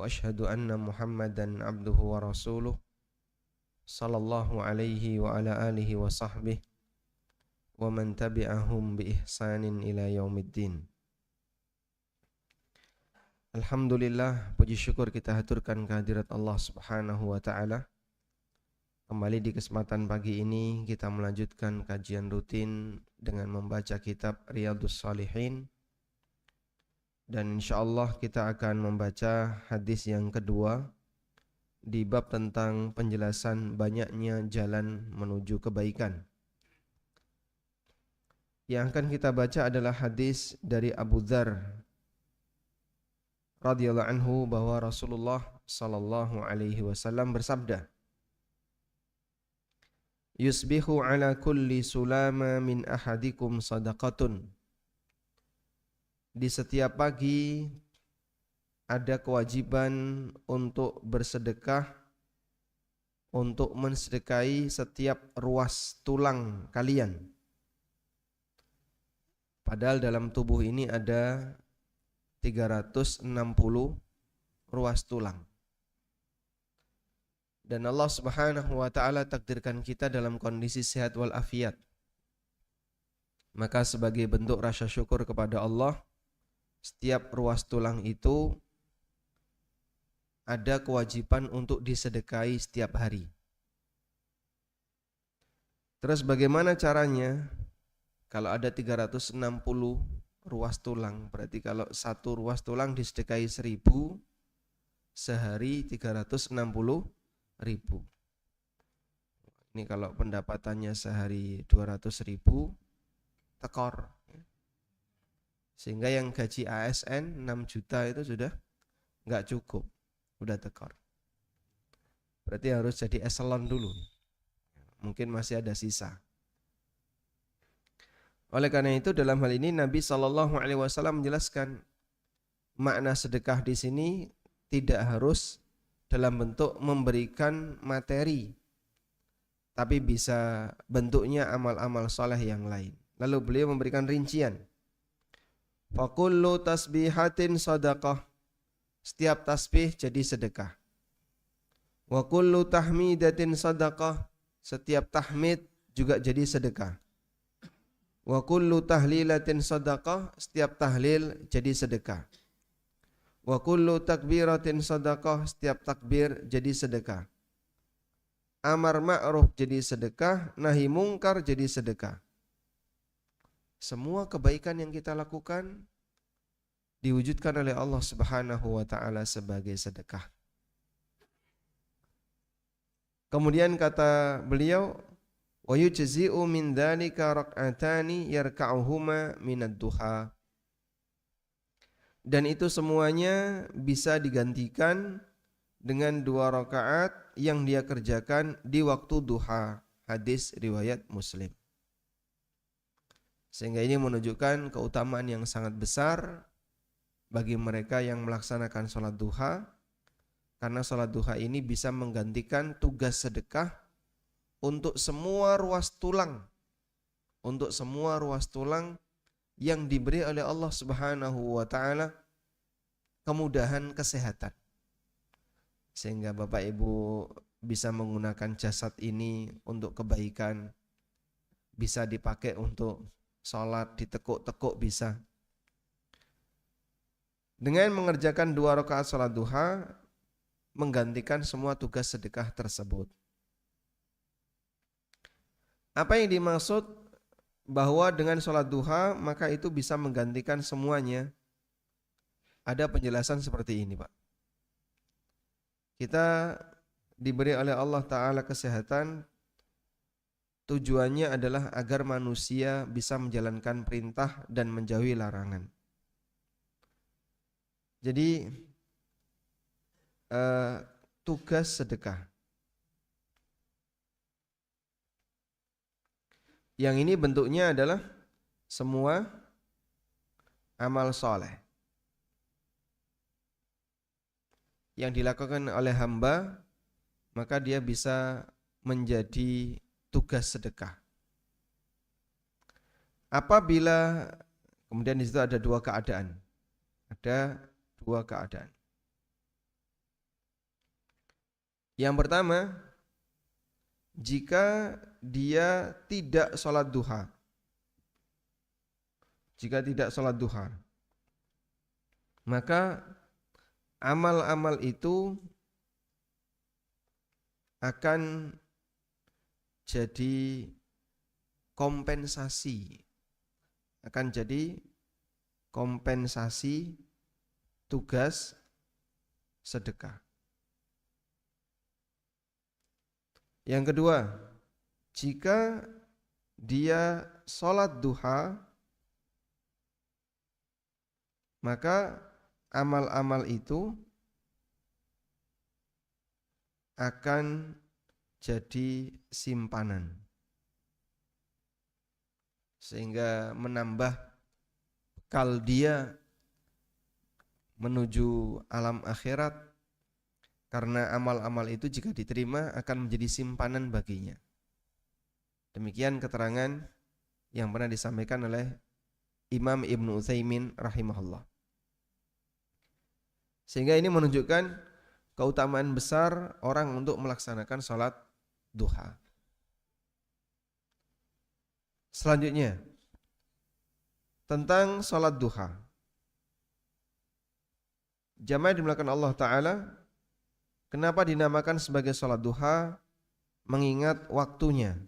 وأشهد أن محمدا عبده ورسوله صلى الله عليه وعلى آله وصحبه ومن تبعهم بإحسان إلى يوم الدين. Alhamdulillah, puji syukur kita haturkan kehadirat Allah Subhanahu wa Ta'ala. Kembali di kesempatan pagi ini kita melanjutkan kajian rutin dengan membaca kitab Riyadhus Shalihin. Dan insyaallah kita akan membaca hadis yang kedua di bab tentang penjelasan banyaknya jalan menuju kebaikan. Yang akan kita baca adalah hadis dari Abu Dzar radhiyallahu anhu bahwa Rasulullah sallallahu alaihi wasallam bersabda, "Yusbihu ala kulli sulama min ahadikum sadaqatun." Di setiap pagi ada kewajiban untuk bersedekah, untuk mensedekahi setiap ruas tulang kalian. Padahal dalam tubuh ini ada 360 ruas tulang. Dan Allah Subhanahu wa Ta'ala takdirkan kita dalam kondisi sehat walafiat. Maka sebagai bentuk rasa syukur kepada Allah, setiap ruas tulang itu ada kewajiban untuk disedekahi setiap hari. Terus bagaimana caranya? Kalau ada 360 ruas tulang, berarti kalau satu ruas tulang disedekahi 1000, sehari 360.000. Ini kalau pendapatannya sehari 200.000, tekor. Sehingga yang gaji ASN 6 juta itu sudah nggak cukup, udah tekor. Berarti harus jadi eselon dulu. Mungkin masih ada sisa. Oleh karena itu dalam hal ini Nabi SAW menjelaskan makna sedekah di sini tidak harus dalam bentuk memberikan materi, tapi bisa bentuknya amal-amal soleh yang lain. Lalu beliau memberikan rincian. Fakullu tasbihatin sadaqah. Setiap tasbih jadi sedekah. Wa kullu tahmidatin sadaqah. Setiap tahmid juga jadi sedekah. Wa kullu tahlilatin sadaqah, setiap tahlil jadi sedekah. Wa kullu takbiratin sadaqah, setiap takbir jadi sedekah. Amar ma'ruf jadi sedekah, nahi mungkar jadi sedekah. Semua kebaikan yang kita lakukan diwujudkan oleh Allah Subhanahu wa Ta'ala sebagai sedekah. Kemudian kata beliau, wa yujzi'u min dzalika rak'atani yarka'uhuma minad duha. Dan itu semuanya bisa digantikan dengan 2 rakaat yang dia kerjakan di waktu duha. Hadis riwayat Muslim. Sehingga ini menunjukkan keutamaan yang sangat besar bagi mereka yang melaksanakan sholat duha, karena sholat duha ini bisa menggantikan tugas sedekah untuk semua ruas tulang, yang diberi oleh Allah Subhanahu wa Ta'ala kemudahan kesehatan, sehingga Bapak Ibu bisa menggunakan jasad ini untuk kebaikan, bisa dipakai untuk sholat, ditekuk-tekuk bisa. Dengan mengerjakan 2 rakaat sholat duha menggantikan semua tugas sedekah tersebut. Apa yang dimaksud bahwa dengan sholat duha maka itu bisa menggantikan semuanya? Ada penjelasan seperti ini, Pak. Kita diberi oleh Allah Ta'ala kesehatan, tujuannya adalah agar manusia bisa menjalankan perintah dan menjauhi larangan. Jadi tugas sedekah yang ini bentuknya adalah semua amal soleh yang dilakukan oleh hamba, maka dia bisa menjadi tugas sedekah. Apabila kemudian di situ ada 2 keadaan. Ada 2 keadaan. Yang pertama, jika dia tidak sholat duha. Jika tidak sholat duha, maka amal-amal itu akan jadi kompensasi. Akan jadi kompensasi tugas sedekah. Yang kedua, jika dia sholat duha, maka amal-amal itu akan jadi simpanan, sehingga menambah bekal dia menuju alam akhirat, karena amal-amal itu jika diterima akan menjadi simpanan baginya. Demikian keterangan yang pernah disampaikan oleh Imam Ibnu Utsaimin rahimahullah. Sehingga ini menunjukkan keutamaan besar orang untuk melaksanakan sholat duha. Selanjutnya, tentang sholat duha. Jamaah dimulakan Allah Ta'ala, kenapa dinamakan sebagai sholat duha? Mengingat waktunya.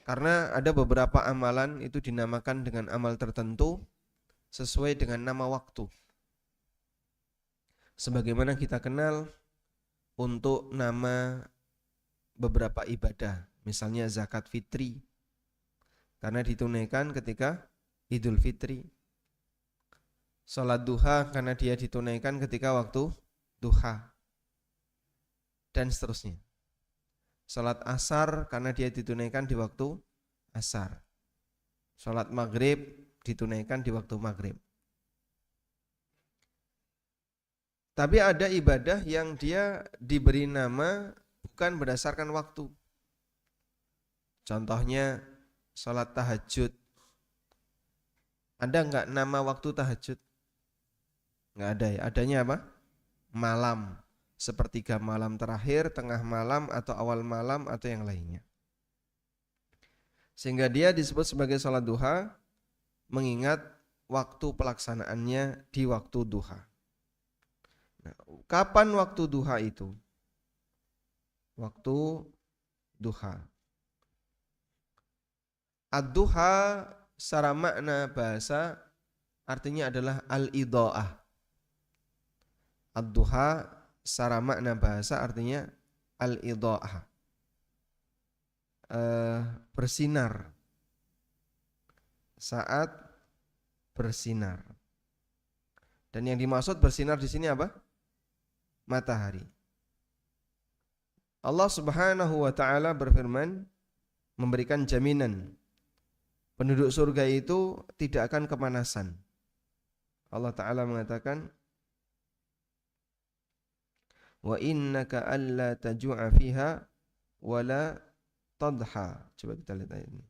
Karena ada beberapa amalan itu dinamakan dengan amal tertentu sesuai dengan nama waktu. Sebagaimana kita kenal untuk nama beberapa ibadah, misalnya zakat fitri, karena ditunaikan ketika Idul Fitri. Salat duha karena dia ditunaikan ketika waktu duha, dan seterusnya. Salat asar karena dia ditunaikan di waktu asar. Salat maghrib ditunaikan di waktu maghrib. Tapi ada ibadah yang dia diberi nama bukan berdasarkan waktu. Contohnya salat tahajud. Ada enggak nama waktu tahajud? Enggak ada ya. Adanya apa? Malam. Sepertiga malam terakhir, tengah malam, atau awal malam, atau yang lainnya. Sehingga dia disebut sebagai salat duha, mengingat waktu pelaksanaannya di waktu duha. Nah, kapan waktu duha itu? Waktu duha. Ad-duha secara makna bahasa artinya adalah al-idha'ah. Ad-duha secara makna bahasa artinya al-idha'ah. Bersinar. Saat bersinar. Dan yang dimaksud bersinar di sini apa? Matahari. Allah Subhanahu wa taala berfirman, memberikan jaminan penduduk surga itu tidak akan kemanasan. Allah Ta'ala mengatakan, wa innaka alla taju'a fiha wa la tadha. Coba kita lihat ayat ini.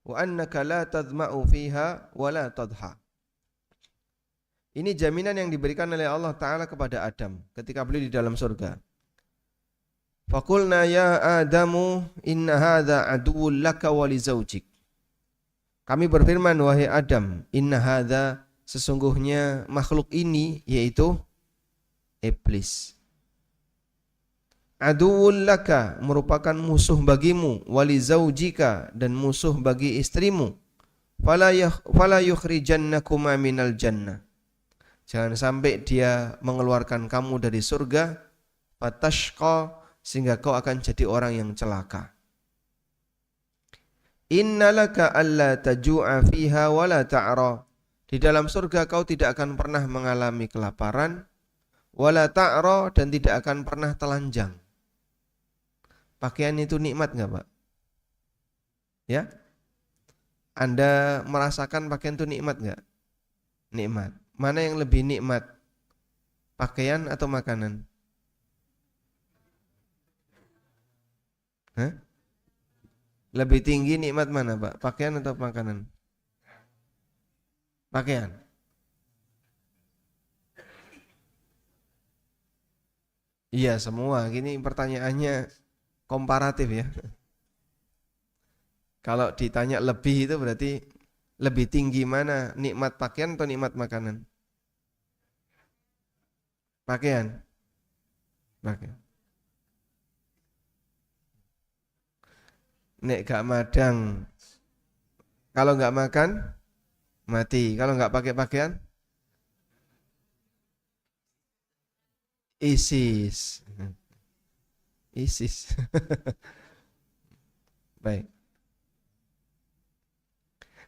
Wa annaka la tadma'u fiha wa la tadha. Ini jaminan yang diberikan oleh Allah Ta'ala kepada Adam ketika beliau di dalam surga. Faqulna ya Adamu inna hadha aduwwun laka wa li zawjik. Kami berfirman, wahai Adam, inna hadha, sesungguhnya makhluk ini yaitu iblis. Aduwwun laka, merupakan musuh bagimu, wa li zawjika, dan musuh bagi istrimu. Fala yukhrijannakuma minal jannah. Jangan sampai dia mengeluarkan kamu dari surga, fatashqa, sehingga kau akan jadi orang yang celaka. Innalaka alla taju'a fiha wa la ta'ra. Di dalam surga kau tidak akan pernah mengalami kelaparan, wa la ta'ra, dan tidak akan pernah telanjang. Pakaian itu nikmat enggak, Pak? Ya? Anda merasakan pakaian itu nikmat enggak? Nikmat. Mana yang lebih nikmat? Pakaian atau makanan? Hah? Lebih tinggi nikmat mana, Pak? Pakaian atau makanan? Pakaian. Iya semua. Gini pertanyaannya komparatif ya. Kalau ditanya lebih itu berarti lebih tinggi mana? Nikmat pakaian atau nikmat makanan? Pakaian. Pakaian. Nek gak madang, kalau gak makan mati. Kalau gak pakai pakaian, ISIS. ISIS. Baik.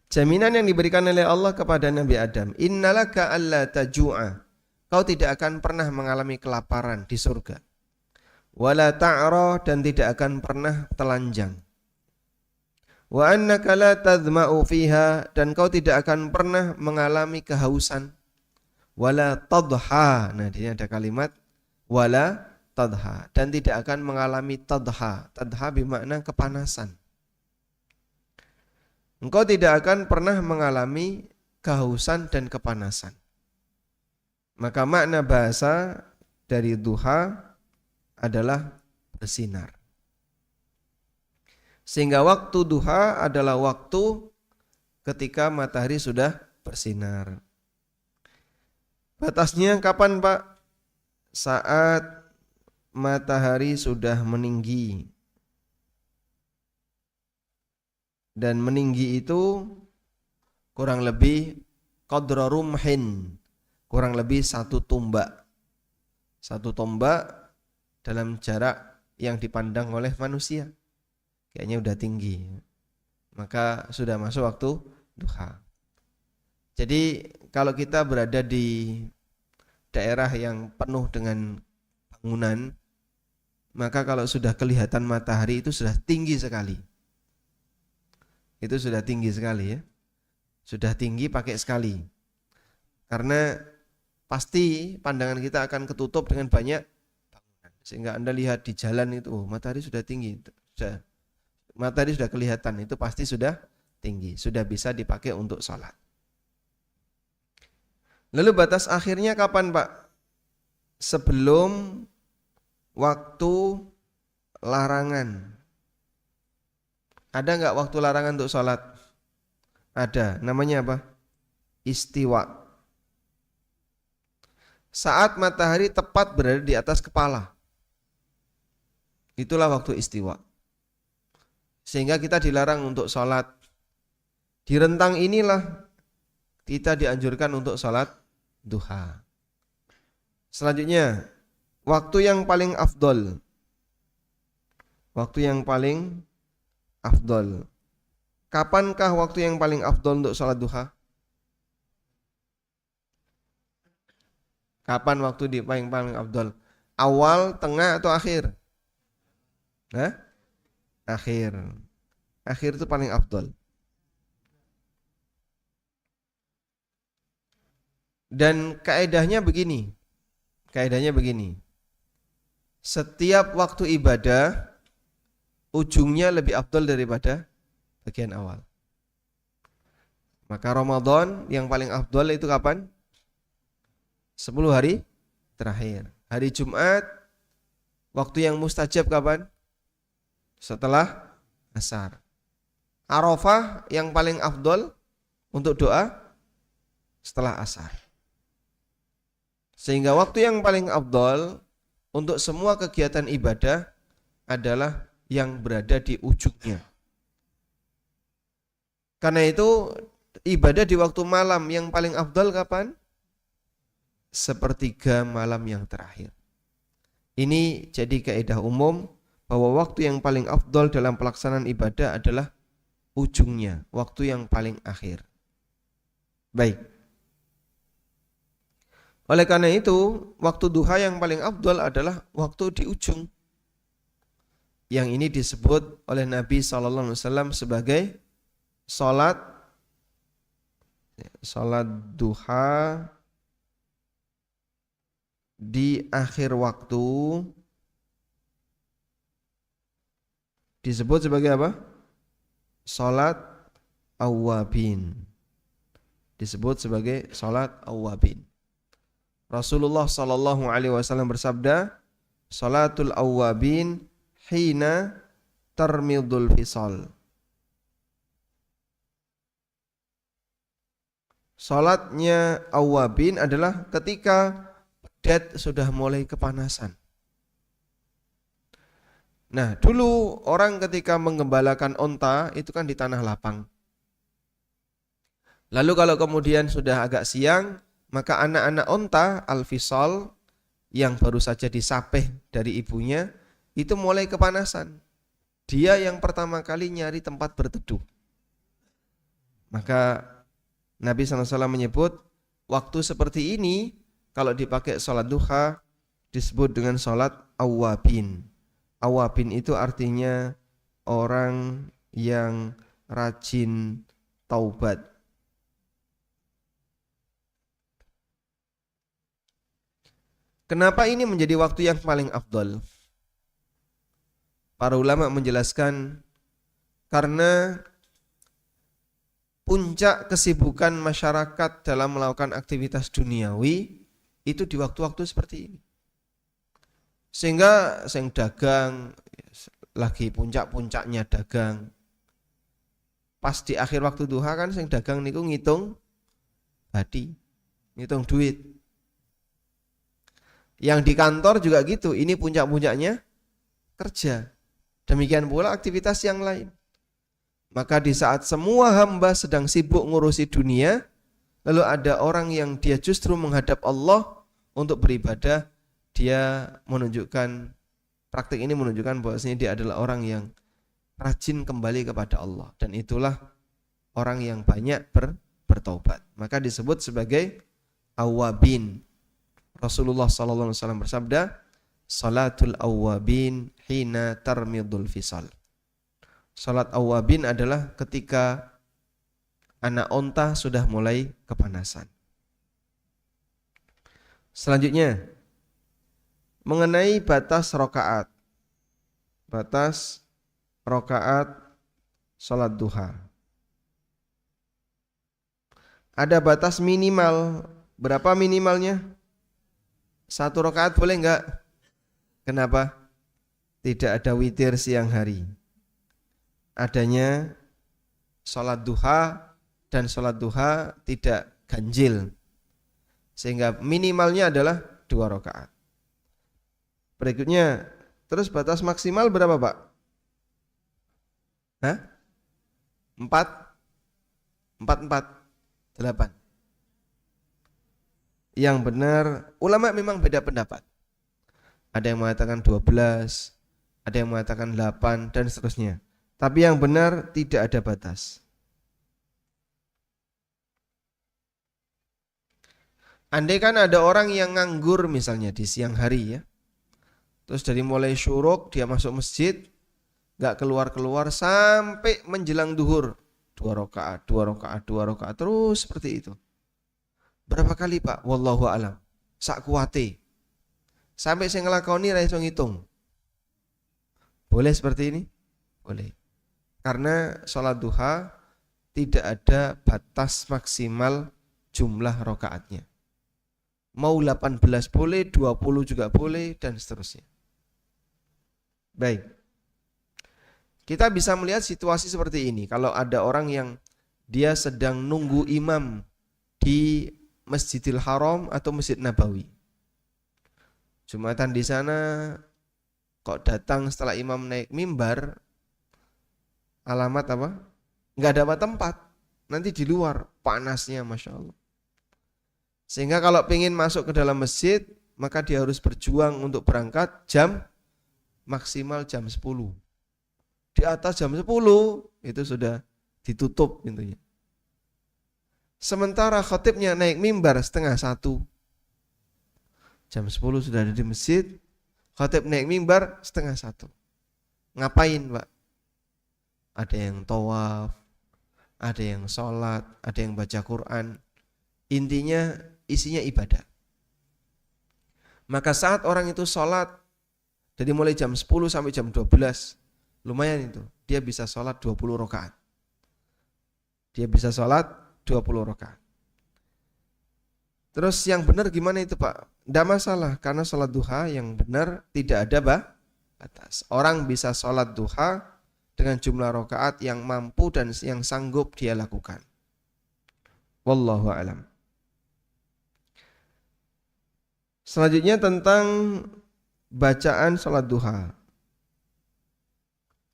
Jaminan yang diberikan oleh Allah kepada Nabi Adam, innalaka alla taju'a. Kau tidak akan pernah mengalami kelaparan di surga. Wala ta'ra, dan tidak akan pernah telanjang. Wa annaka la tadhma'u fiha, dan kau tidak akan pernah mengalami kehausan. Wala tadha. Nah, di sini ada kalimat wala tadha, dan tidak akan mengalami tadha. Tadha bermakna kepanasan. Engkau tidak akan pernah mengalami kehausan dan kepanasan. Maka makna bahasa dari duha adalah bersinar. Sehingga waktu duha adalah waktu ketika matahari sudah bersinar. Batasnya kapan, Pak? Saat matahari sudah meninggi. Dan meninggi itu kurang lebih qadra rumhin, kurang lebih 1 tombak. 1 tombak dalam jarak yang dipandang oleh manusia. Kayaknya udah tinggi. Maka sudah masuk waktu duha. Jadi kalau kita berada di daerah yang penuh dengan bangunan, maka kalau sudah kelihatan matahari itu sudah tinggi sekali. Itu sudah tinggi sekali ya. Sudah tinggi pakai sekali. Karena pasti pandangan kita akan ketutup dengan banyak bangunan. Sehingga Anda lihat di jalan itu, matahari sudah tinggi. Matahari sudah kelihatan, itu pasti sudah tinggi. Sudah bisa dipakai untuk sholat. Lalu batas akhirnya kapan, Pak? Sebelum waktu larangan. Ada nggak waktu larangan untuk sholat? Ada. Namanya apa? Istiwa. Saat matahari tepat berada di atas kepala. Itulah waktu istiwa. Sehingga kita dilarang untuk sholat. Di rentang inilah kita dianjurkan untuk sholat duha. Selanjutnya, waktu yang paling afdol. Waktu yang paling afdol. Kapankah waktu yang paling afdol untuk sholat duha? Kapan waktu di paling afdol? Awal, tengah, atau akhir? Hah? Akhir. Akhir itu paling afdol. Dan kaedahnya begini. Kaedahnya begini. Setiap waktu ibadah ujungnya lebih afdal daripada bagian awal. Maka Ramadan yang paling afdal itu kapan? 10 hari terakhir. Hari Jumat waktu yang mustajab kapan? Setelah asar. Arafah yang paling afdal untuk doa setelah asar. Sehingga waktu yang paling afdal untuk semua kegiatan ibadah adalah yang berada di ujungnya. Karena itu ibadah di waktu malam yang paling afdal kapan? Sepertiga malam yang terakhir. Ini jadi kaidah umum bahwa waktu yang paling afdal dalam pelaksanaan ibadah adalah ujungnya, waktu yang paling akhir. Baik. Oleh karena itu, waktu duha yang paling afdal adalah waktu di ujung. Yang ini disebut oleh Nabi SAW sebagai salat duha di akhir waktu. Disebut sebagai apa? Salat awwabin. Disebut sebagai salat awwabin. Rasulullah SAW bersabda, Salatul awwabin hina tarmidul fisal. Salatnya awwabin adalah ketika pedet sudah mulai kepanasan. Nah, dulu orang ketika menggembalakan onta itu kan di tanah lapang. Lalu kalau kemudian sudah agak siang, maka anak-anak onta al-fisal yang baru saja disapeh dari ibunya itu mulai kepanasan. Dia yang pertama kali nyari tempat berteduh. Maka Nabi SAW menyebut waktu seperti ini kalau dipakai sholat duha disebut dengan sholat awwabin. Awwabin itu artinya orang yang rajin taubat. Kenapa ini menjadi waktu yang paling afdal? Para ulama menjelaskan karena puncak kesibukan masyarakat dalam melakukan aktivitas duniawi itu di waktu-waktu seperti ini. Sehingga sing dagang lagi puncak-puncaknya dagang. Pas di akhir waktu duha kan sing dagang niku ngitung badi, ngitung duit. Yang di kantor juga gitu, ini puncak-puncaknya kerja. Demikian pula aktivitas yang lain. Maka di saat semua hamba sedang sibuk ngurusi dunia, lalu ada orang yang dia justru menghadap Allah untuk beribadah, dia menunjukkan, praktik ini menunjukkan bahwasanya dia adalah orang yang rajin kembali kepada Allah. Dan itulah orang yang banyak bertaubat. Maka disebut sebagai awwabin. Rasulullah SAW bersabda, salatul awwabin hina tarmidul fisal. Salat awwabin adalah ketika anak onta sudah mulai kepanasan. Selanjutnya, mengenai batas rokaat. Batas rokaat salat duha. Ada batas minimal. Berapa minimalnya? 1 rokaat boleh enggak? Kenapa? Tidak ada witir siang hari. Adanya sholat duha, dan sholat duha tidak ganjil, sehingga minimalnya adalah 2 rakaat. Berikutnya, terus batas maksimal berapa Pak? Hah? 4? 8. Yang benar, ulama memang beda pendapat. Ada yang mengatakan 12, ada yang mengatakan 8, dan seterusnya. Tapi yang benar tidak ada batas. Andai kan ada orang yang nganggur misalnya di siang hari ya, terus dari mulai syuruk dia masuk masjid, gak keluar-keluar sampai menjelang duhur, 2 rakaat, 2 rakaat, 2 rakaat, terus seperti itu. Berapa kali Pak? Wallahu a'lam. Sak kuwate. Sampai saya ngelakoni ra iso ngitung. Boleh seperti ini? Boleh. Karena sholat duha tidak ada batas maksimal jumlah rakaatnya. Mau 18 boleh, 20 juga boleh, dan seterusnya. Baik. Kita bisa melihat situasi seperti ini. Kalau ada orang yang dia sedang nunggu imam di Masjidil Haram atau Masjid Nabawi. Jumatan di sana kok datang setelah imam naik mimbar, alamat apa? Nggak dapat tempat, nanti di luar, panasnya Masya Allah. Sehingga kalau pengen masuk ke dalam masjid, maka dia harus berjuang untuk berangkat maksimal jam 10. Di atas jam 10 itu sudah ditutup pintunya. Sementara khatibnya naik mimbar 12:30. Jam 10 sudah ada di masjid, khatib naik mimbar 12:30. Ngapain Pak? Ada yang tawaf, ada yang sholat, ada yang baca Quran. Intinya isinya ibadah. Maka saat orang itu sholat dari mulai jam 10 sampai jam 12, lumayan itu. Dia bisa sholat 20 rakaat. Dia bisa sholat 20 rakaat. Terus yang benar gimana itu Pak? Tidak masalah karena sholat duha yang benar tidak ada batas. Orang bisa sholat duha dengan jumlah rakaat yang mampu dan yang sanggup dia lakukan. Wallahu a'lam. Selanjutnya tentang bacaan sholat duha.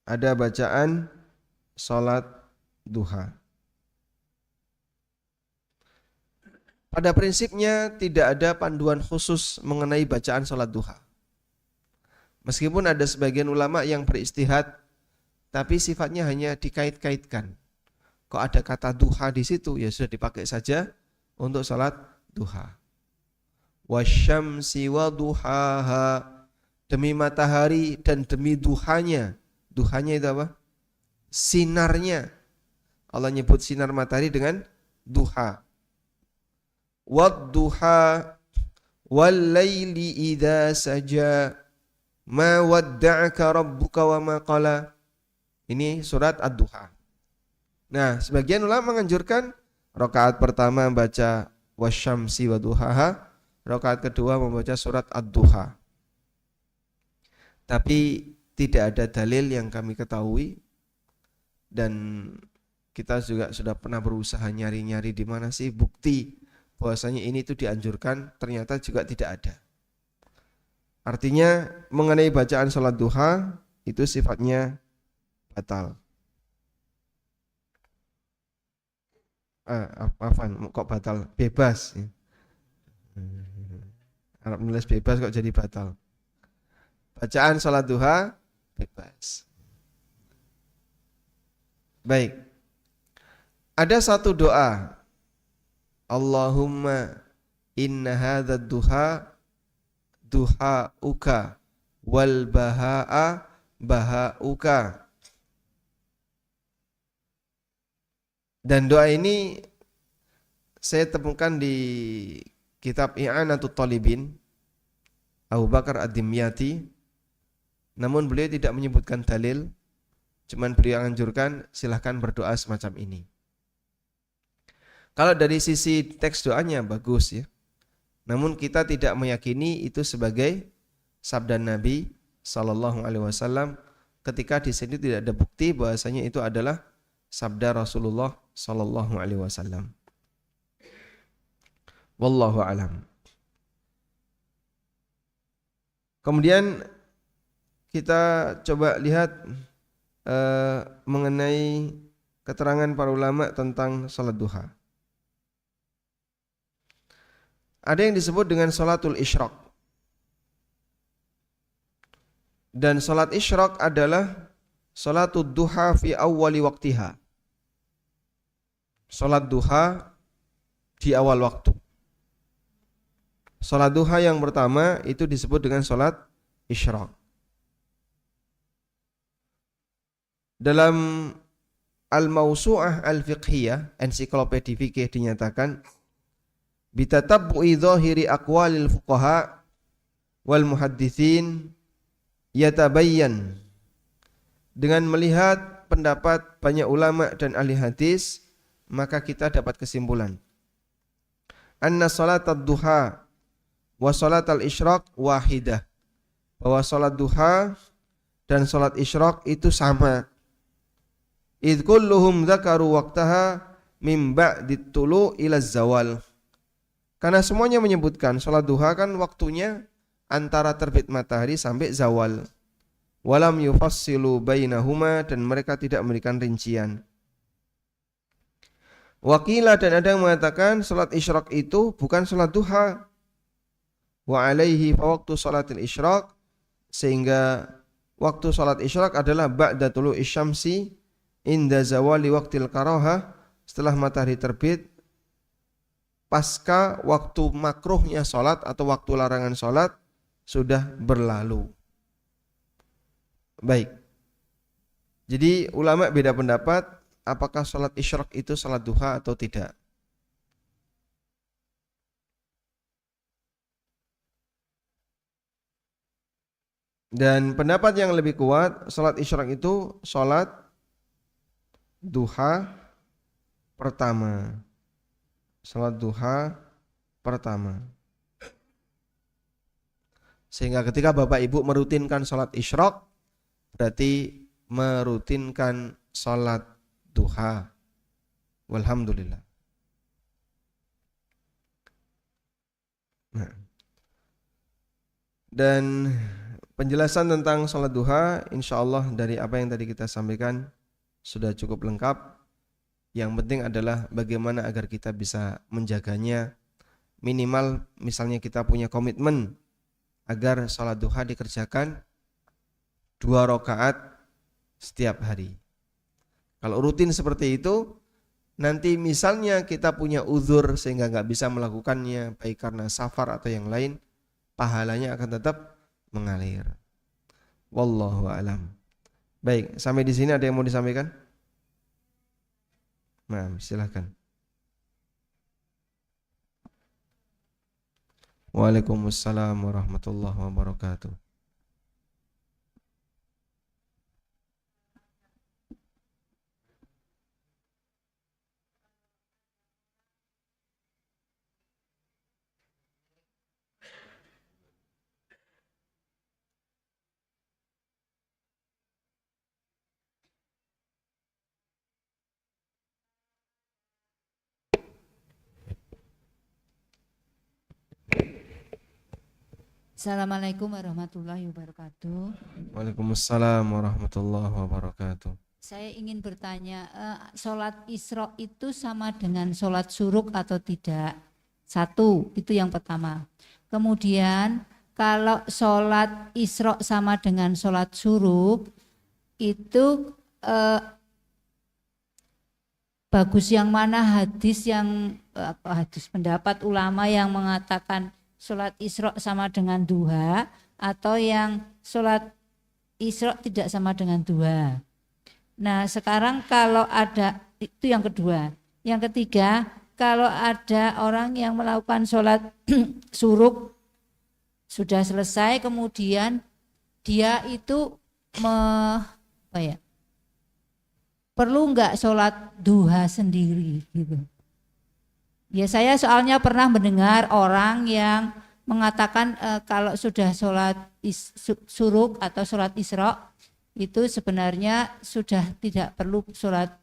Ada bacaan sholat duha. Pada prinsipnya tidak ada panduan khusus mengenai bacaan sholat duha. Meskipun ada sebagian ulama yang beristihad, tapi sifatnya hanya dikait-kaitkan. Kok ada kata duha di situ, ya sudah dipakai saja untuk sholat duha. Wasyamsi wa duhaha, demi matahari dan demi duhanya. Duhanya itu apa? Sinarnya. Allah nyebut sinar matahari dengan duha. Wadduha wal laili idza saja ma wadda'aka rabbuka wa ma qala. Ini surat Ad-Duha. Nah, sebagian ulama menganjurkan rakaat pertama baca wasyamsi wa duhaha, rakaat kedua membaca surat Ad-Duha. Tapi tidak ada dalil yang kami ketahui, dan kita juga sudah pernah berusaha nyari-nyari di mana sih bukti bahwasanya ini itu dianjurkan, ternyata juga tidak ada. Artinya mengenai bacaan sholat duha itu sifatnya batal. Kok batal? Bebas. Arab nulis bebas kok jadi batal. Bacaan sholat duha bebas. Baik. Ada satu doa. Allahumma inna hadha duha duhauka wal baha'a bahauka. Dan doa ini saya temukan di kitab I'anatul Talibin Abu Bakar Ad-Dimyati. Namun beliau tidak menyebutkan dalil, cuman beliau anjurkan silahkan berdoa semacam ini. Kalau dari sisi teks doanya bagus ya. Namun kita tidak meyakini itu sebagai sabda Nabi sallallahu alaihi wasallam, ketika di sini tidak ada bukti bahwasanya itu adalah sabda Rasulullah sallallahu alaihi wasallam. Wallahu alam. Kemudian kita coba lihat mengenai keterangan para ulama tentang salat duha. Ada yang disebut dengan salatul isyraq. Dan salat isyraq adalah salatul duha fi awwali waqtiha. Salat duha di awal waktu. Salat duha yang pertama itu disebut dengan salat isyraq. Dalam Al-Mawsu'ah Al-Fiqhiyah, ensiklopedia fikih, dinyatakan bitatabbu'i dhahiri aqwalil fuqaha wal muhadditsin yatabayyan, dengan melihat pendapat banyak ulama dan ahli hadis maka kita dapat kesimpulan anna salatad duha wa salatal isyraq wahidah, bahwa salat duha dan salat isyraq itu sama. Idh kulluhum dzakaru waqtaha min ba'dit tulu ila zawal, karena semuanya menyebutkan salat duha kan waktunya antara terbit matahari sampai zawal. Walam yufassilu bainahuma, dan mereka tidak memberikan rincian. Wakila, dan ada yang mengatakan salat isyraq itu bukan salat duha. Wa alaihi fa waqtu salatil isyraq, sehingga waktu salat isyraq adalah ba'da tulu'i syamsi inda zawali waqtil karahah, setelah matahari terbit, pasca waktu makruhnya sholat atau waktu larangan sholat sudah berlalu. Baik. Jadi ulama beda pendapat apakah sholat isyraq itu sholat duha atau tidak. Dan pendapat yang lebih kuat, sholat isyraq itu sholat duha pertama. Salat duha pertama. Sehingga ketika Bapak Ibu merutinkan sholat isyraq, berarti merutinkan sholat duha. Walhamdulillah. Nah. Dan penjelasan tentang sholat duha, insya Allah dari apa yang tadi kita sampaikan sudah cukup lengkap. Yang penting adalah bagaimana agar kita bisa menjaganya. Minimal misalnya kita punya komitmen agar sholat duha dikerjakan 2 rakaat setiap hari. Kalau rutin seperti itu, nanti misalnya kita punya uzur sehingga nggak bisa melakukannya, baik karena safar atau yang lain, pahalanya akan tetap mengalir. Wallahu a'lam. Baik, sampai di sini ada yang mau disampaikan? Nah, silakan. Waalaikumsalam warahmatullahi wabarakatuh. Assalamualaikum warahmatullahi wabarakatuh. Waalaikumsalam warahmatullahi wabarakatuh. Saya ingin bertanya, sholat isra itu sama dengan sholat syuruk atau tidak? Satu, itu yang pertama. Kemudian kalau sholat isra sama dengan sholat syuruk, itu bagus yang mana, hadis yang hadis pendapat ulama yang mengatakan sholat isra sama dengan duha, atau yang sholat isra tidak sama dengan duha? Nah sekarang kalau ada, itu yang kedua. Yang ketiga, kalau ada orang yang melakukan sholat syuruk sudah selesai, kemudian dia itu perlu nggak sholat duha sendiri gitu? Ya saya soalnya pernah mendengar orang yang mengatakan kalau sudah sholat syuruk atau sholat isra itu sebenarnya sudah tidak perlu sholat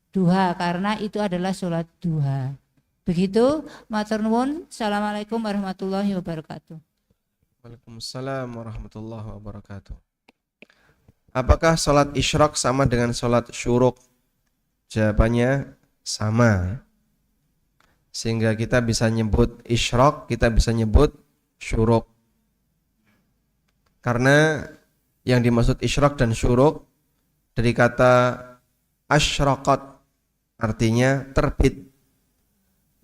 duha karena itu adalah sholat duha. Begitu, matur nuwun. Assalamualaikum warahmatullahi wabarakatuh. Waalaikumsalam warahmatullahi wabarakatuh. Apakah sholat isyraq sama dengan sholat syuruk? Jawabannya sama. Sehingga kita bisa nyebut isyraq, kita bisa nyebut syuruk. Karena yang dimaksud isyraq dan syuruk dari kata asyraqat, artinya terbit.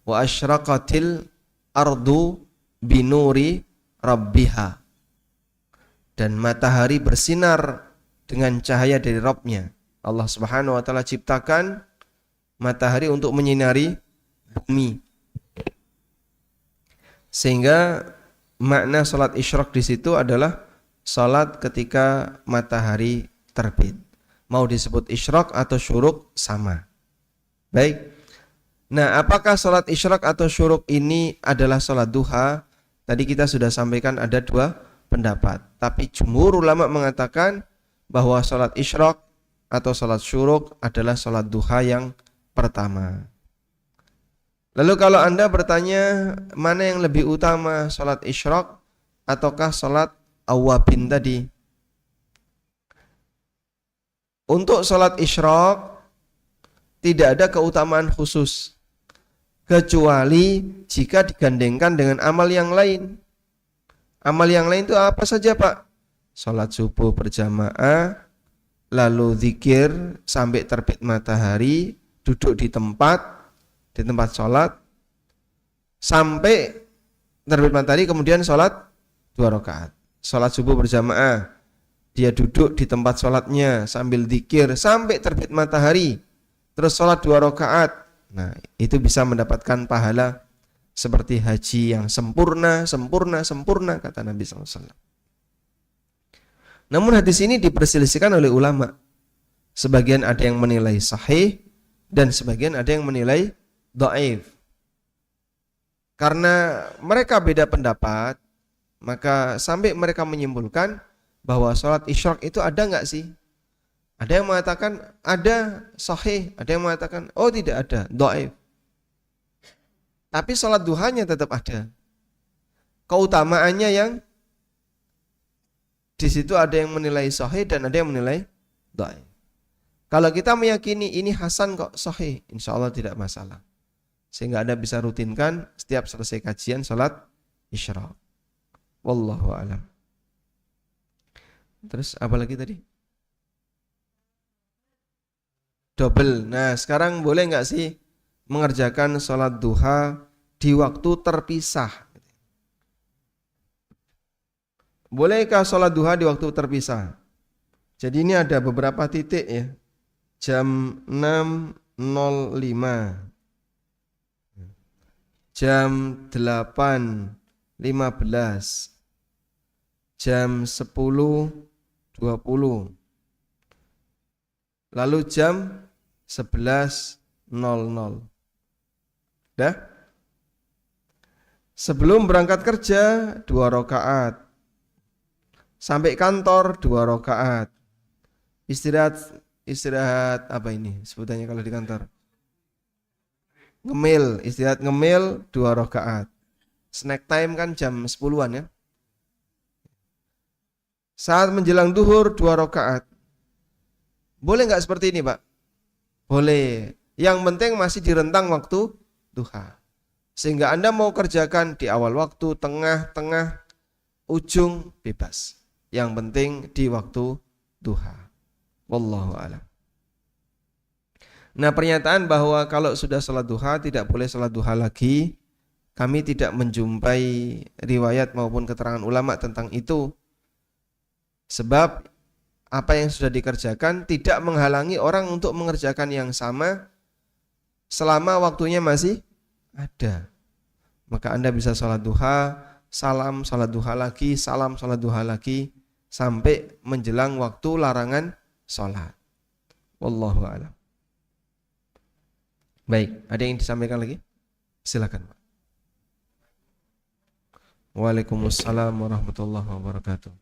Wa asyraqatil ardu binuri rabbiha. Dan matahari bersinar dengan cahaya dari Rabbnya. Allah Subhanahu wa taala ciptakan matahari untuk menyinari bumi. Sehingga makna salat isyraq di situ adalah salat ketika matahari terbit. Mau disebut isyraq atau syuruk sama. Baik. Nah, apakah salat isyraq atau syuruk ini adalah salat duha? Tadi kita sudah sampaikan ada 2 pendapat. Tapi jumhur ulama mengatakan bahwa salat isyraq atau salat syuruk adalah salat duha yang pertama. Lalu kalau Anda bertanya mana yang lebih utama, salat isyraq ataukah salat awwabin tadi? Untuk salat isyraq tidak ada keutamaan khusus kecuali jika digandengkan dengan amal yang lain. Amal yang lain itu apa saja, Pak? Salat subuh berjamaah, lalu zikir sampai terbit matahari, duduk di tempat salat sampai terbit matahari, kemudian salat 2 rakaat. Salat subuh berjamaah, dia duduk di tempat salatnya sambil zikir sampai terbit matahari, terus salat 2 rakaat. Nah, itu bisa mendapatkan pahala seperti haji yang sempurna kata Nabi SAW. Namun hadis ini diperselisihkan oleh ulama. Sebagian ada yang menilai sahih dan sebagian ada yang menilai dhaif. Karena mereka beda pendapat, Maka sampai mereka menyimpulkan bahwa sholat isyraq itu ada nggak sih? Ada yang mengatakan ada, sahih. Ada yang mengatakan oh tidak ada, dhaif. Tapi sholat duhanya tetap ada. Keutamaannya yang di situ ada yang menilai sahih dan ada yang menilai dhaif. Kalau kita meyakini ini hasan kok sahih, insya Allah tidak masalah. Sehingga Anda bisa rutinkan setiap selesai kajian sholat isyraq. Wallahu a'lam. Terus apa lagi tadi? Double. Nah, sekarang boleh nggak sih mengerjakan sholat duha di waktu terpisah? Bolehkah sholat duha di waktu terpisah? Jadi ini ada beberapa titik ya. Jam 6.05, jam 8.15, jam 10.20, lalu jam 11.00. Dah? Sebelum berangkat kerja 2 rakaat. Sampai kantor 2 rakaat. Istirahat apa ini sebutannya kalau di kantor? Ngemil, istirahat ngemil 2 rakaat. Snack time kan jam 10-an ya. Saat menjelang duhur 2 rakaat. Boleh nggak seperti ini, Pak? Boleh. Yang penting masih di rentang waktu duha. Sehingga Anda mau kerjakan di awal waktu, tengah, ujung, bebas. Yang penting di waktu duha. Wallahu a'lam. Nah, pernyataan bahwa kalau sudah salat duha tidak boleh salat duha lagi, kami tidak menjumpai riwayat maupun keterangan ulama tentang itu. Sebab apa yang sudah dikerjakan tidak menghalangi orang untuk mengerjakan yang sama selama waktunya masih ada. Maka Anda bisa salat duha, salam salat duha lagi, salam salat duha lagi sampai menjelang waktu larangan salat. Wallahu a'lam. Baik, ada yang disampaikan lagi? Silakan, Pak. Waalaikumsalam warahmatullahi wabarakatuh.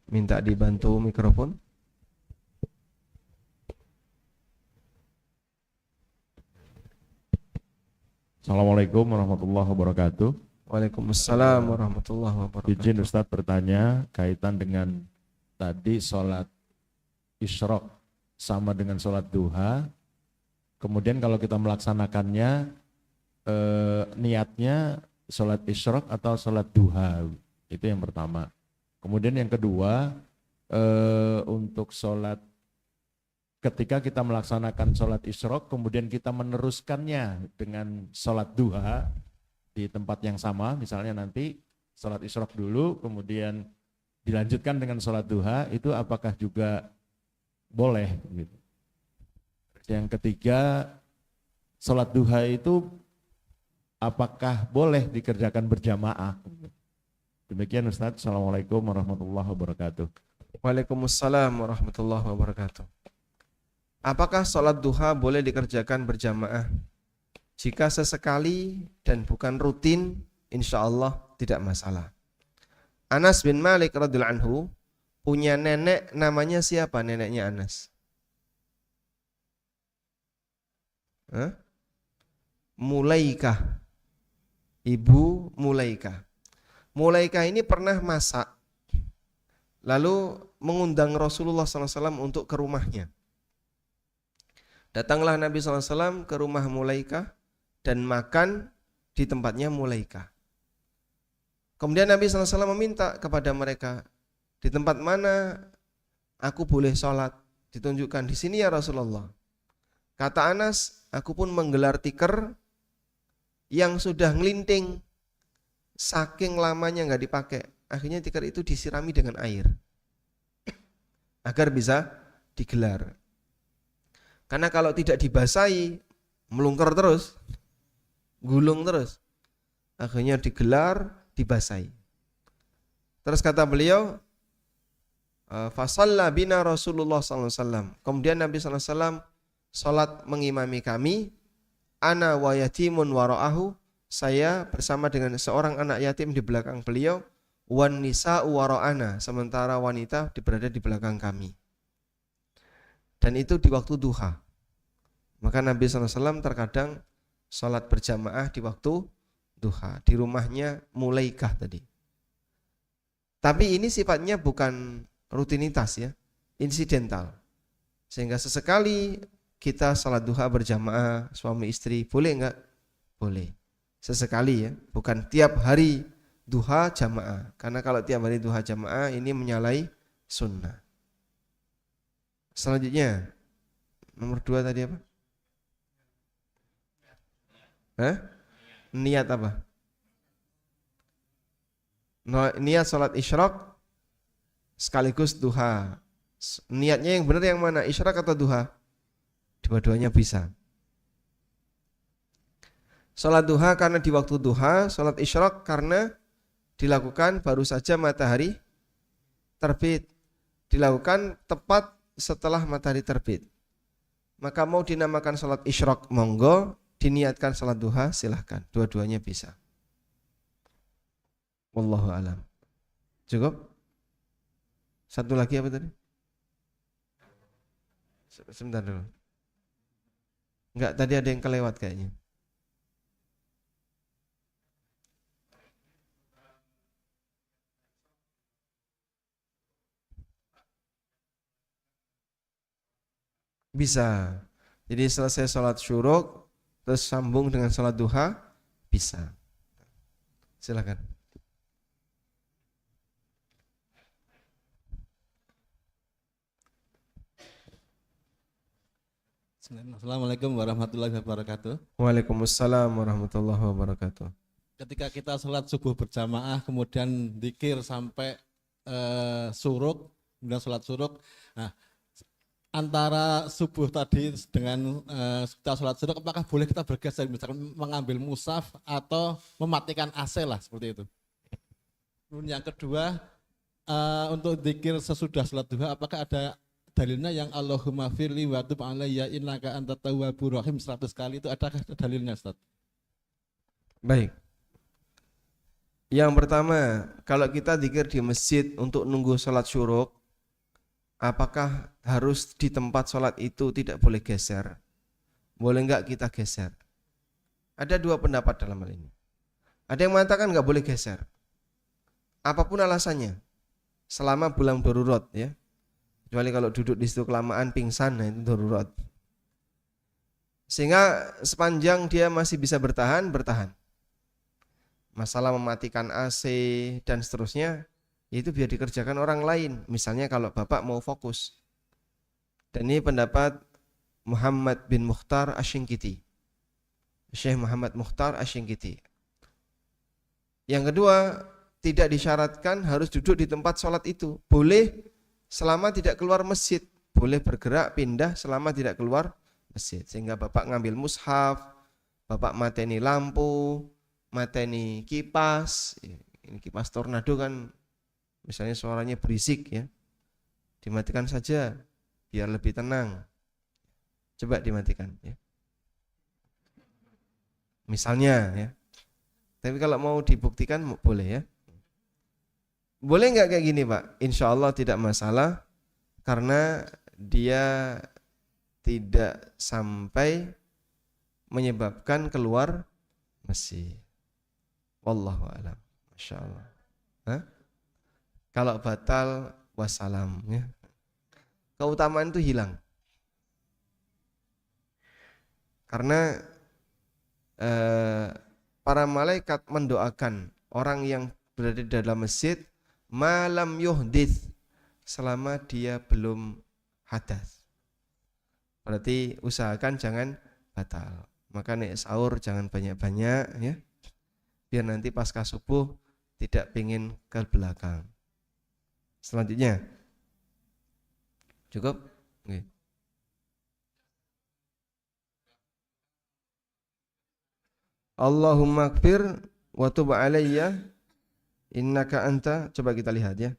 Minta dibantu mikrofon. Assalamualaikum warahmatullahi wabarakatuh. Waalaikumsalam warahmatullahi wabarakatuh. Izin Ustadz bertanya kaitan dengan tadi sholat isyraq sama dengan sholat duha. Kemudian kalau kita melaksanakannya niatnya sholat isyraq atau sholat duha, itu yang pertama. Kemudian yang kedua untuk sholat ketika kita melaksanakan sholat isyraq kemudian kita meneruskannya dengan sholat duha di tempat yang sama, misalnya nanti sholat isyraq dulu kemudian dilanjutkan dengan sholat duha, itu apakah juga boleh gitu. Yang ketiga, sholat duha itu apakah boleh dikerjakan berjamaah? Demikian Ustadz. Assalamualaikum warahmatullahi wabarakatuh. Waalaikumsalam warahmatullahi wabarakatuh. Apakah sholat duha boleh dikerjakan berjamaah? Jika sesekali dan bukan rutin, insya Allah tidak masalah. Anas bin Malik radhiyallahu anhu punya nenek, namanya siapa neneknya Anas? Mulaikah. Ibu Mulaikah. Mulaikah ini pernah masak, lalu mengundang Rasulullah SAW untuk ke rumahnya. Datanglah Nabi SAW ke rumah Mulaikah dan makan di tempatnya Mulaikah. Kemudian Nabi SAW meminta kepada mereka, di tempat mana aku boleh sholat? Ditunjukkan di sini ya Rasulullah. Kata Anas, aku pun menggelar tikar yang sudah ngelinting, saking lamanya nggak dipakai. Akhirnya tikar itu disirami dengan air agar bisa digelar. Karena kalau tidak dibasahi, melungker terus, gulung terus. Akhirnya digelar, dibasahi. Terus kata beliau, fasalla bina Rasulullah SAW. Kemudian Nabi SAW salat mengimami kami. ana wa yatimun wara'ahu, saya bersama dengan seorang anak yatim di belakang beliau, wan nisa'u wara'ana, sementara wanita berada di belakang kami. Dan itu di waktu duha. Maka Nabi SAW terkadang sholat berjamaah di waktu duha. Di rumahnya Mulaikah tadi. Tapi ini sifatnya bukan rutinitas ya, insidental. Sehingga sesekali kita sholat duha berjamaah suami istri, boleh enggak? Boleh. Sesekali ya, bukan tiap hari duha jamaah. Karena kalau tiap hari duha jamaah ini menyalahi sunnah. Selanjutnya nomor 2 tadi apa? Niat apa? Niat sholat isyraq sekaligus duha. Niatnya yang benar yang mana? Isyraq atau duha? Dua-duanya bisa. Sholat duha karena di waktu duha, sholat isyraq karena dilakukan baru saja matahari terbit. Dilakukan tepat setelah matahari terbit. Maka mau dinamakan sholat isyraq monggo, diniatkan sholat duha silahkan. Dua-duanya bisa. Wallahu alam. Cukup? Satu lagi apa tadi? Sebentar dulu. Enggak, tadi ada yang kelewat kayaknya. Bisa. Jadi selesai sholat syuruk terus sambung dengan sholat duha, bisa. Silakan. Assalamualaikum warahmatullahi wabarakatuh. Waalaikumsalam warahmatullahi wabarakatuh. Ketika kita sholat subuh berjamaah, kemudian dzikir sampai suruk, kemudian sholat suruk. Nah, antara subuh tadi dengan kita sholat suruk, apakah boleh kita bergeser, misalkan mengambil mushaf atau mematikan AC lah seperti itu. Kemudian yang kedua, untuk dzikir sesudah sholat duha, apakah ada dalilnya yang Allahumma firli wa tub alayya innaka antat tawwabur rahim 100 kali itu, adakah dalilnya Ustaz? Baik. Yang pertama, kalau kita dzikir di masjid untuk nunggu sholat syuruk, apakah harus di tempat sholat itu tidak boleh geser? Boleh enggak kita geser? Ada dua pendapat dalam hal ini. Ada yang mengatakan enggak boleh geser. Apapun alasannya, selama bulan darurat ya. Kecuali kalau duduk di situ kelamaan pingsan, nah itu darurat. Sehingga sepanjang dia masih bisa bertahan, bertahan. Masalah mematikan AC dan seterusnya, itu biar dikerjakan orang lain. Misalnya kalau bapak mau fokus. Dan ini pendapat Muhammad bin Mukhtar Asy-Syinkiti. Syekh Muhammad Mukhtar Asy-Syinkiti. Yang kedua, tidak disyaratkan harus duduk di tempat sholat itu. Boleh selama tidak keluar masjid. Boleh bergerak, pindah selama tidak keluar masjid. Sehingga bapak ngambil mushaf, bapak mateni lampu, mateni kipas. Ini kipas tornado kan misalnya suaranya berisik ya. Dimatikan saja biar lebih tenang. Coba dimatikan ya. Misalnya ya. Tapi kalau mau dibuktikan boleh ya. Boleh nggak kayak gini Pak? Insya Allah tidak masalah karena dia tidak sampai menyebabkan keluar masjid. Wallahu a'lam. Masya Allah. Hah? Kalau batal wassalam ya. Keutamaan itu hilang. Karena para malaikat mendoakan orang yang berada di dalam masjid malam yuhdits, selama dia belum hadas. Berarti usahakan jangan batal. Maka nek sahur jangan banyak-banyak ya. Biar nanti pasca subuh tidak pingin ke belakang. Selanjutnya. Cukup? Okay. Allahumma ighfir wa tub alayya innaka anta, coba kita lihat ya.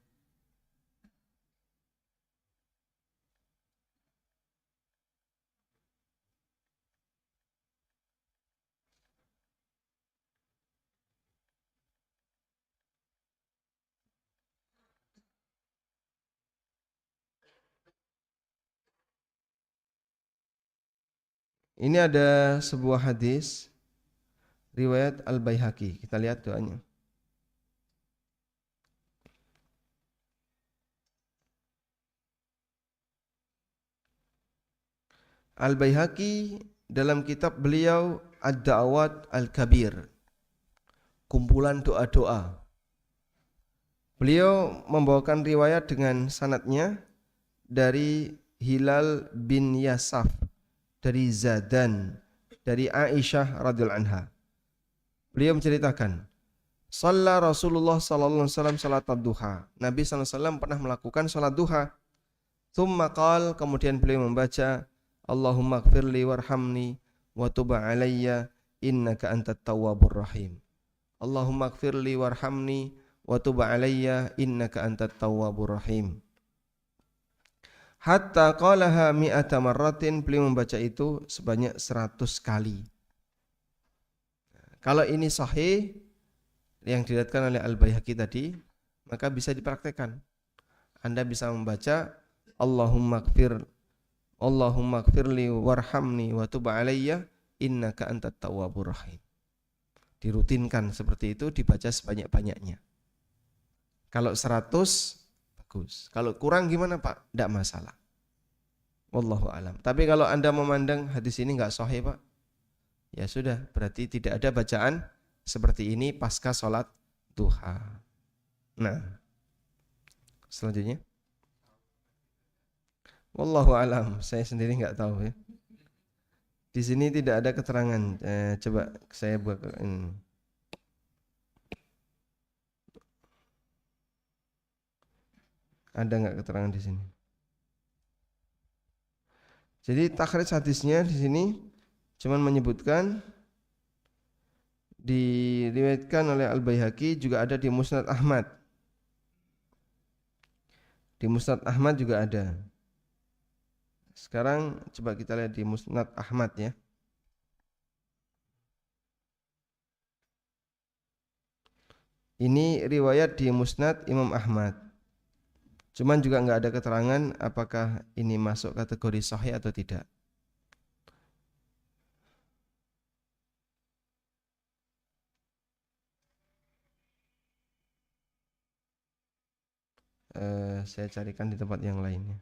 Ini ada sebuah hadis riwayat Al-Baihaqi. Kita lihat doanya. Al-Baihaqi dalam kitab beliau Ad-Da'awat Al-Kabir, kumpulan doa-doa. Beliau membawakan riwayat dengan sanadnya dari Hilal bin Yasaf, dari Zadan, dari Aisyah radhiyallahu anha. Beliau menceritakan, shalla Rasulullah sallallahu alaihi wasallam salat duha. Nabi sallallahu alaihi wasallam pernah melakukan salat duha. Tsumma qala, kemudian beliau membaca, Allahumma ighfirli warhamni wa tub alayya innaka antat tawwabur rahim. Allahumma ighfirli warhamni wa tub alayya innaka antat tawwabur rahim. Hatta qalaha mi'ata marratin, beliau membaca itu sebanyak 100 kali. Kalau ini sahih yang diriwayatkan oleh Al-Baihaqi tadi, maka bisa dipraktekkan. Anda bisa membaca Allahumma ighfirli warhamni wa tub alayya innaka antat tawwabur rahim. Dirutinkan seperti itu, dibaca sebanyak-banyaknya. Kalau 100 bagus. Kalau kurang gimana Pak? Tidak masalah. Wallahu alam. Tapi kalau Anda memandang hadis ini enggak sahih Pak, ya sudah, berarti tidak ada bacaan seperti ini pasca sholat duha. Nah, selanjutnya. Wallahu alam, saya sendiri enggak tahu ya. Di sini tidak ada keterangan. Coba saya buat ini. Ada enggak keterangan di sini? Jadi takhrij hadisnya di sini cuman menyebutkan diriwayatkan oleh Al-Baihaqi, juga ada di Musnad Ahmad. Di Musnad Ahmad juga ada. Sekarang coba kita lihat di Musnad Ahmad ya. Ini riwayat di Musnad Imam Ahmad. Cuman juga enggak ada keterangan apakah ini masuk kategori sahih atau tidak. Saya carikan di tempat yang lainnya.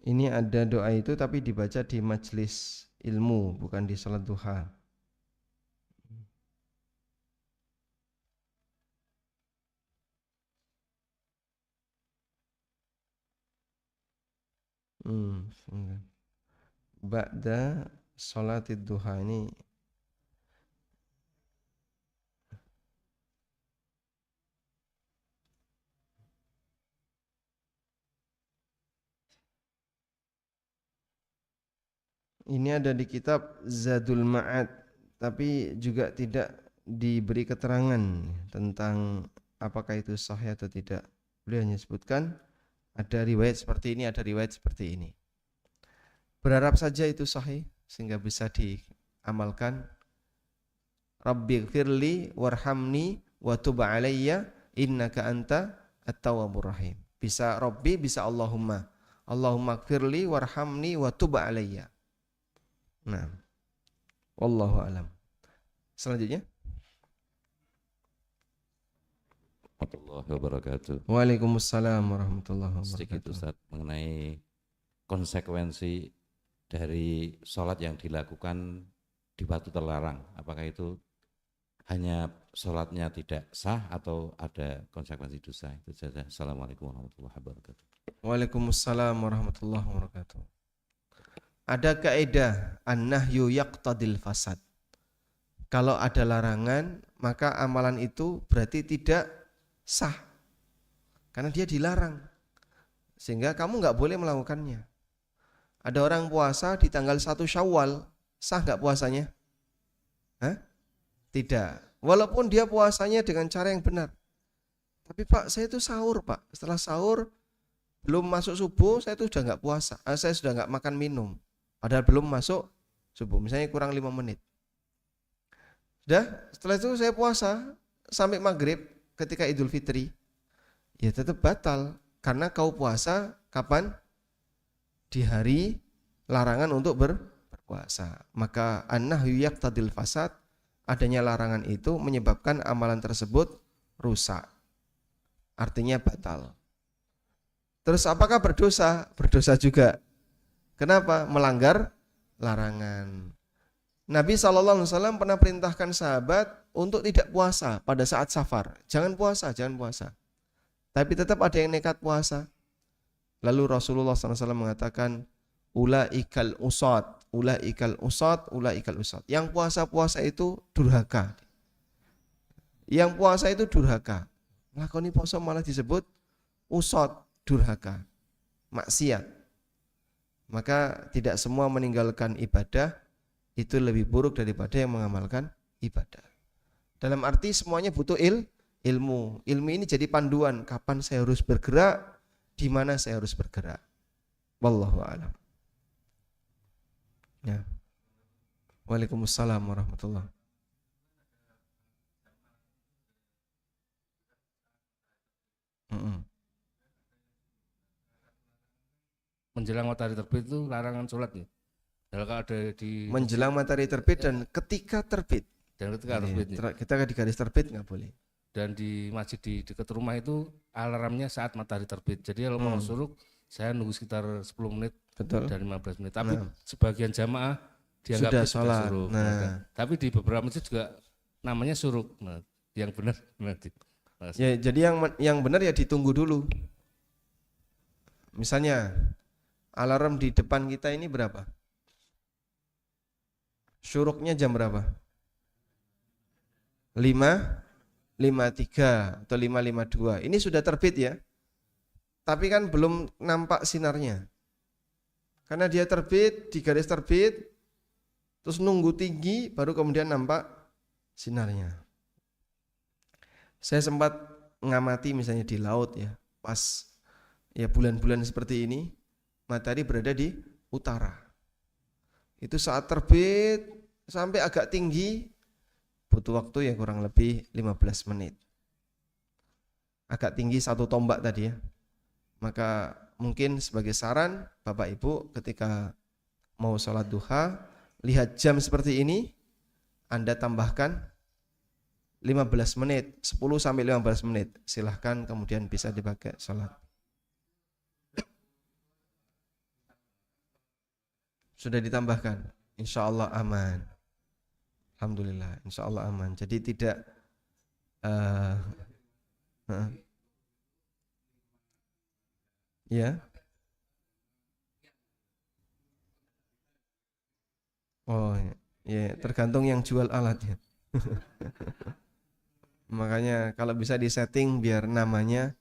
Ini ada doa itu tapi dibaca di majelis ilmu, bukan di salat duha. Ba'da salatid duha ini ada di kitab Zadul Ma'ad, tapi juga tidak diberi keterangan tentang apakah itu sahih atau tidak. Beliau hanya sebutkan ada riwayat seperti ini, ada riwayat seperti ini. Berharap saja itu sahih sehingga bisa diamalkan. Rabbighfirli warhamni wa tub alayya innaka anta at-tawwabur rahim. Bisa Rabbi, bisa Allahumma. Allahumma ighfirli warhamni wa tub alayya. Nah, wallahu alam. Selanjutnya. Warahmatullahi wabarakatuh. Waalaikumsalam warahmatullahi wabarakatuh. Sedikit Ustaz mengenai konsekuensi dari sholat yang dilakukan di waktu terlarang. Apakah itu hanya sholatnya tidak sah atau ada konsekuensi dosa? Itu saja. Assalamualaikum warahmatullahi wabarakatuh. Waalaikumsalam warahmatullahi wabarakatuh. Ada kaidah an-nahyu yaqtadil fasad. Kalau ada larangan, maka amalan itu berarti tidak sah. Karena dia dilarang. Sehingga kamu enggak boleh melakukannya. Ada orang puasa di tanggal 1 Syawal, sah enggak puasanya? Hah? Tidak. Walaupun dia puasanya dengan cara yang benar. Tapi Pak, saya itu sahur Pak. Setelah sahur, belum masuk subuh, saya itu sudah enggak puasa. Saya sudah enggak makan minum. Padahal belum masuk subuh, misalnya kurang 5 menit. setelah itu saya puasa sampai maghrib ketika Idul Fitri, ya tetap batal karena kau puasa kapan? Di hari larangan untuk berpuasa. Maka an-nahyu yaqtadil fasad, adanya larangan itu menyebabkan amalan tersebut rusak. Artinya batal. Terus apakah berdosa? Berdosa juga. Kenapa? Melanggar larangan. Nabi SAW pernah perintahkan sahabat untuk tidak puasa pada saat safar. Jangan puasa. Tapi tetap ada yang nekat puasa. Lalu Rasulullah SAW mengatakan, ulaikal usad. Yang puasa itu durhaka. Yang puasa itu durhaka. Lakoni puasa malah disebut usad, durhaka, maksiat. Maka tidak semua meninggalkan ibadah itu lebih buruk daripada yang mengamalkan ibadah. Dalam arti semuanya butuh ilmu. Ilmu ini jadi panduan kapan saya harus bergerak, di mana saya harus bergerak. Wallahu a'lam. Ya. Waalaikumsalam warahmatullahi. Menjelang matahari terbit itu larangan sholat nih. Kalau ada di Menjelang matahari terbit dan ketika terbit. dan ketika terbit nih. Kita di garis terbit nggak boleh. Dan di masjid di dekat rumah itu alarmnya saat matahari terbit. Jadi kalau mau suruk saya nunggu sekitar 10 menit Betul. dan 15 menit. Tapi sebagian jamaah dianggap Sudah sudah sholat. suruk. Nah. Tapi di beberapa masjid juga namanya suruk. Nah, yang benar nanti. Ya, jadi yang benar ya ditunggu dulu. Misalnya alarm di depan kita ini berapa? Syuruknya jam berapa? 5.53 atau 5.52. Ini sudah terbit ya. Tapi kan belum nampak sinarnya. Karena dia terbit, di garis terbit, terus nunggu tinggi, baru kemudian nampak sinarnya. Saya sempat mengamati misalnya di laut ya, pas ya bulan-bulan seperti ini, matahari berada di utara. Itu saat terbit sampai agak tinggi, butuh waktu ya kurang lebih 15 menit. Agak tinggi 1 tombak tadi ya. Maka mungkin sebagai saran Bapak Ibu ketika mau sholat duha, lihat jam seperti ini, Anda tambahkan 15 menit, 10 sampai 15 menit. Silahkan kemudian bisa dipakai sholat. Sudah ditambahkan, insya Allah aman. Alhamdulillah, insya Allah aman. Jadi tidak ya. Oh ya, tergantung yang jual alatnya. Makanya kalau bisa disetting biar namanya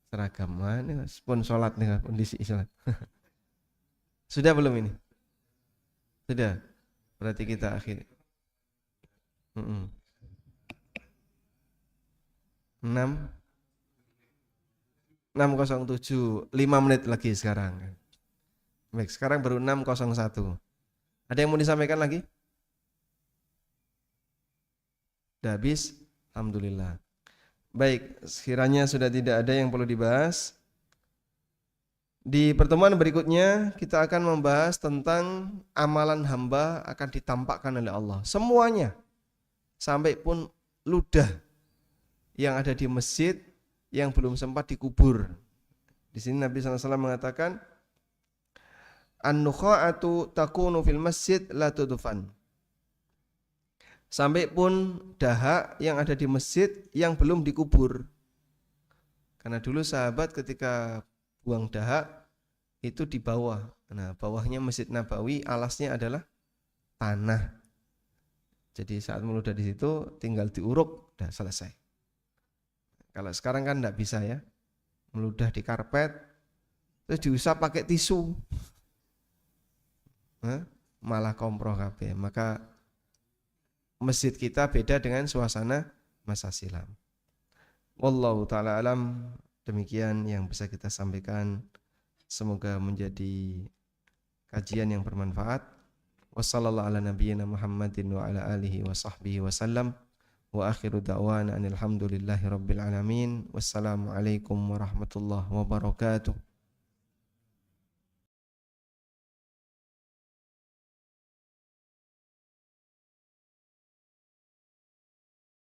seragam. Ini pun sholat nih, kondisi sholat. Sudah belum ini? Sudah. Berarti kita akhiri. 6.07, 5 menit lagi sekarang. Baik, sekarang baru 6.01. Ada yang mau disampaikan lagi? Sudah habis? Alhamdulillah. Baik, sekiranya sudah tidak ada yang perlu dibahas. Di pertemuan berikutnya kita akan membahas tentang amalan hamba akan ditampakkan oleh Allah. Semuanya. Sampai pun ludah yang ada di masjid yang belum sempat dikubur. Di sini Nabi SAW mengatakan, an-nukha'atu takunu fil masjid la tudfan. Sampai pun dahak yang ada di masjid yang belum dikubur. Karena dulu sahabat ketika buang dahak itu di bawah. Nah, bawahnya Masjid Nabawi, alasnya adalah tanah. Jadi saat meludah di situ tinggal diuruk, udah selesai. Kalau sekarang kan enggak bisa ya. Meludah di karpet terus diusap pakai tisu. Malah komproh kabeh. Maka masjid kita beda dengan suasana masa silam. Wallahu taala alam. Demikian yang bisa kita sampaikan. Semoga menjadi kajian yang bermanfaat. Wa sallallahu ala nabiyyina Muhammadin wa ala alihi wa sahbihi wasallam. Wa akhiru da'wana anil hamdulillahi rabbil alamin. Wassalamualaikum warahmatullahi wabarakatuh.